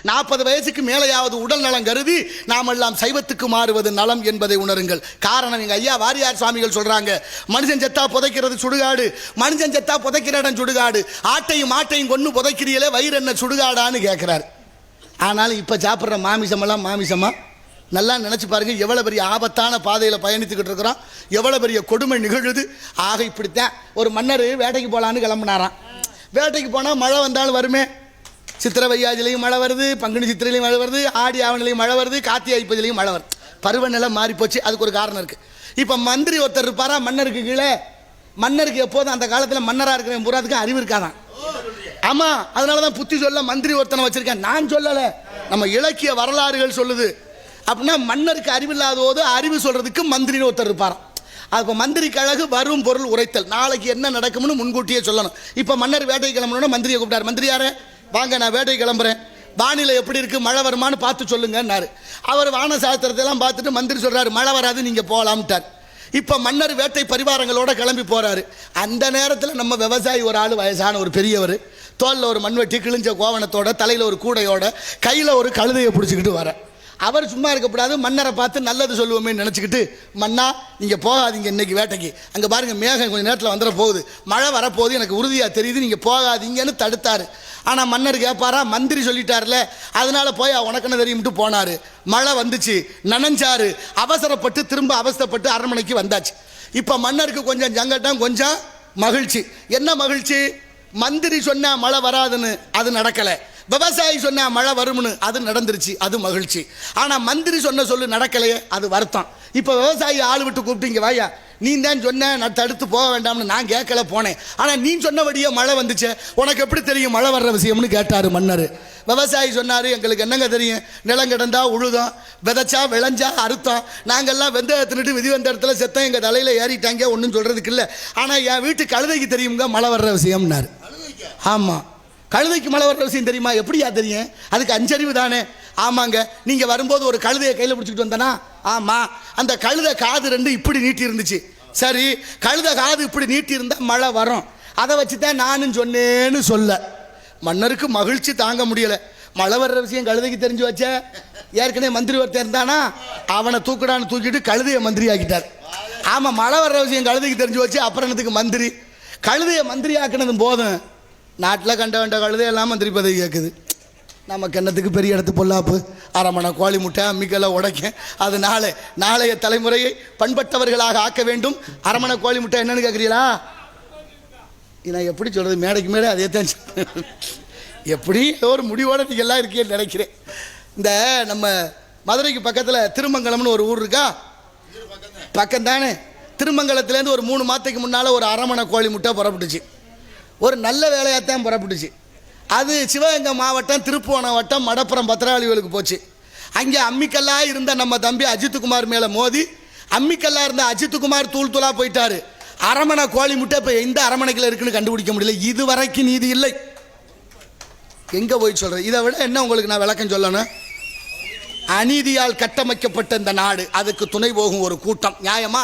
40 வயசுக்கு மேலேயாவது உடல் நலம் கருதி நாமெல்லாம் சைவத்துக்கு மாறுவது நலம் என்பதை உணருங்கள். காரணம், எங்க ஐயா வாரியார் சுவாமிகள் சொல்றாங்க, மனுஷன் செத்தா புதைக்கிறது சுடுகாடு, மனுஷன் செத்தா புதைக்கிற இடம் சுடுகாடு, ஆட்டையும் மாட்டையும் கொண்டு புதைக்கிறீங்களே வயிறு என்ன சுடுகாடான்னு கேட்கிறார். ஆனாலும் இப்ப சாப்பிட்ற மாமிசமெல்லாம் மாமிசமா? நல்லா நினைச்சு பாருங்க, எவ்வளவு பெரிய ஆபத்தான பாதையில் பயணித்துக்கிட்டு இருக்கிறோம், எவ்வளவு பெரிய கொடுமை நிகழுது. ஆக இப்படித்தான் ஒரு மன்னர் வேட்டைக்கு போகலான்னு கிளம்பினாராம். வேட்டைக்கு போனால் மழை வந்தாலும் வருமே, சித்திரை வையாஜிலையும் மழை வருது, பங்குனி சித்திரையிலையும் மழை வருது, ஆடி ஆவணிலையும் மழை வருது, கார்த்திகை ஐப்பதிலையும் மழை வருது. பருவநிலை மாறி போச்சு. அதுக்கு ஒரு காரணம் இருக்கு. இப்போ மந்திரி ஒருத்தர் இருப்பாரா மன்னருக்கு கீழே. மன்னருக்கு எப்போதும் அந்த காலத்தில் மன்னராக இருக்கிற பூராத்துக்கு அறிவு இருக்காதான். ஆமா, அதனால தான் புத்தி சொல்ல மந்திரி ஒருத்தனை வச்சிருக்கேன். நான் சொல்லலை, நம்ம இலக்கிய வரலாறுகள் சொல்லுது. அப்படின்னா மன்னருக்கு அறிவில்லாத போது அறிவு சொல்றதுக்கு மந்திரின்னு ஒருத்தர் இருப்பாராம். அப்போ மந்திரிக்கு அழகு வரும் பொருள் உரைத்தல். நாளைக்கு என்ன நடக்கும்னு முன்கூட்டியே சொல்லணும். இப்போ மன்னர் வேட்டைக்கு கிளம்பணும்னா மந்திரியை கூப்பிட்டார். மந்திரியாரே வாங்க, நான் வேட்டைக்கு கிளம்புறேன், வானிலை எப்படி இருக்கு, மழை வருமானு பார்த்து சொல்லுங்கன்னாரு. அவர் வான சாஸ்திரத்தை எல்லாம் பார்த்துட்டு மந்திரி சொல்றாரு, மழை வராது, நீங்க போகலாம்ட்டார். இப்போ மன்னர் வேட்டை பரிவாரங்களோட கிளம்பி போறாரு. அந்த நேரத்தில் நம்ம விவசாயி ஒரு ஆள், வயசான ஒரு பெரியவர், தோளில் ஒரு மண்வெட்டி, கிழிஞ்ச கோவணத்தோட, தலையில் ஒரு கூடையோட, கையில் ஒரு கழுதையை பிடிச்சிக்கிட்டு வர. அவர் சும்மா இருக்கக்கூடாது, மன்னரை பார்த்து நல்லது சொல்லுவோமே நினச்சிக்கிட்டு, மன்னா நீங்கள் போகாதீங்க இன்னைக்கு வேட்டைக்கு, அங்கே பாருங்க மேகம் கொஞ்சம் நேரத்தில் வந்துட போகுது, மழை வரப்போகுது, எனக்கு உறுதியாக தெரியுது, நீங்கள் போகாதீங்கன்னு தடுத்தார். ஆனால் மன்னர் கேட்பாரா, மந்திரி சொல்லிட்டார்ல, அதனால போய் உனக்குன்னு தெரியும்ட்டு போனார். மழை வந்துச்சு, நனைஞ்சாரு, அவசரப்பட்டு திரும்ப அவசரப்பட்டு அரண்மனைக்கு வந்தாச்சு. இப்போ மன்னருக்கு கொஞ்சம் சங்கட்டம், கொஞ்சம் மகிழ்ச்சி. என்ன மகிழ்ச்சி? மந்திரி சொன்னா மழை வராதுன்னு அது நடக்கலை, விவசாயி சொன்னா மழை வரும்னு அது நடந்துருச்சு, அது மகிழ்ச்சி. ஆனா மந்திரி சொன்ன சொல்லு நடக்கலையே, அது வருத்தம். இப்ப விவசாயி ஆள் விட்டு கூப்பிட்டீங்க, வாயா நீ தான் சொன்ன, நான் தடுத்து போக வேண்டாம்னு நான் கேட்கல போனேன், ஆனா நீ சொன்னபடியே மழை வந்துச்சு, உனக்கு எப்படி தெரியும் மழை வர்ற விஷயம்னு கேட்டாரு மன்னர். விவசாயி சொன்னாரு, எங்களுக்கு என்னங்க தெரியும், நிலம் கிடந்தா உழுதோம், விதைச்சா விளைஞ்சா அறுத்தோம், நாங்கெல்லாம் வெந்தயத்தினுட்டு விதி வந்த இடத்துல செத்தம், எங்க தலையில ஏறிட்டாங்க, ஒன்றும் சொல்றதுக்கு இல்லை, ஆனா என் வீட்டு கழுதைக்கு தெரியுங்க மழை வர்ற விஷயம்னாரு. ஆமா, கழுதைக்கு மழை வர்ற விஷயம் தெரியுமா? எப்படியா தெரியும்? அதுக்கு அஞ்சறிவு தானே. ஆமாங்க, நீங்க வரும்போது ஒரு கழுதையை கையில் பிடிச்சிக்கிட்டு வந்தனா? ஆமா, அந்த கழுதை காது ரெண்டு இப்படி நீட்டி இருந்துச்சு. சரி, கழுதை காது இப்படி நீட்டி இருந்தா மழை வரும், அதை வச்சுதான் நானும் சொன்னேன்னு சொல்ல. மன்னருக்கு மகிழ்ச்சி தாங்க முடியல. மழை வர்ற விஷயம் கழுதைக்கு தெரிஞ்சு வச்ச, ஏற்கனவே மந்திரி ஒருத்தர் இருந்தானா, அவனை தூக்கிடான்னு தூக்கிட்டு கழுதையை மந்திரி ஆக்கிட்டார். ஆமா, மழை வர்ற விஷயம் கழுதைக்கு தெரிஞ்சு வச்சு அப்புறம் என்னத்துக்கு மந்திரி? கழுதையை மந்திரி ஆக்கினதும் போதும், நாட்டில் கண்ட வேண்ட கழுதையெல்லாம் மந்திரி பதவி கேட்குது. நம்ம கிண்ணத்துக்கு பெரிய இடத்து பொல்லாப்பு, அரமணை கோழி முட்டை அம்மிக்கெல்லாம் உடைக்க. அது நாளைய தலைமுறையை பண்பட்டவர்களாக ஆக்க வேண்டும். அரமணை கோழி முட்டை என்னன்னு கேட்குறீங்களா? நான் எப்படி சொல்கிறது, மேடைக்கு மேடை அதே தான். எப்படி ஒரு முடிவோட நீங்கள் எல்லாம் இருக்கேன்னு நினைக்கிறேன். இந்த நம்ம மதுரைக்கு பக்கத்தில் திருமங்கலம்னு ஒரு ஊர் இருக்கா, பக்கம் தானே. திருமங்கலத்துலேருந்து ஒரு 3 மாதத்துக்கு முன்னால் ஒரு அரமணை கோழி முட்டை புறப்பட்டுச்சு. ஒரு நல்ல வேலையாகத்தான் புறப்பட்டுச்சு. அது சிவகங்கை மாவட்டம், திருப்புவனம் வட்டம், மடப்புறம் பத்திராளிகளுக்கு போச்சு. அங்கே அம்மிக்கல்லா இருந்த நம்ம தம்பி அஜித்குமார் மேலே மோதி, அம்மிக்கல்லா இருந்த அஜித்குமார் தூள் தூளாக போயிட்டாரு. அரமணை கோழி முட்டை இப்போ எந்த அரமணைக்கில் இருக்குன்னு கண்டுபிடிக்க முடியல. இது வரைக்கும் நீதி இல்லை. எங்கே போய் சொல்கிறது? இதை விட என்ன உங்களுக்கு நான் விளக்கம் சொல்லணும்? அநீதியால் கட்டமைக்கப்பட்ட இந்த நாடு, அதுக்கு துணை போகும் ஒரு கூட்டம். நியாயமா?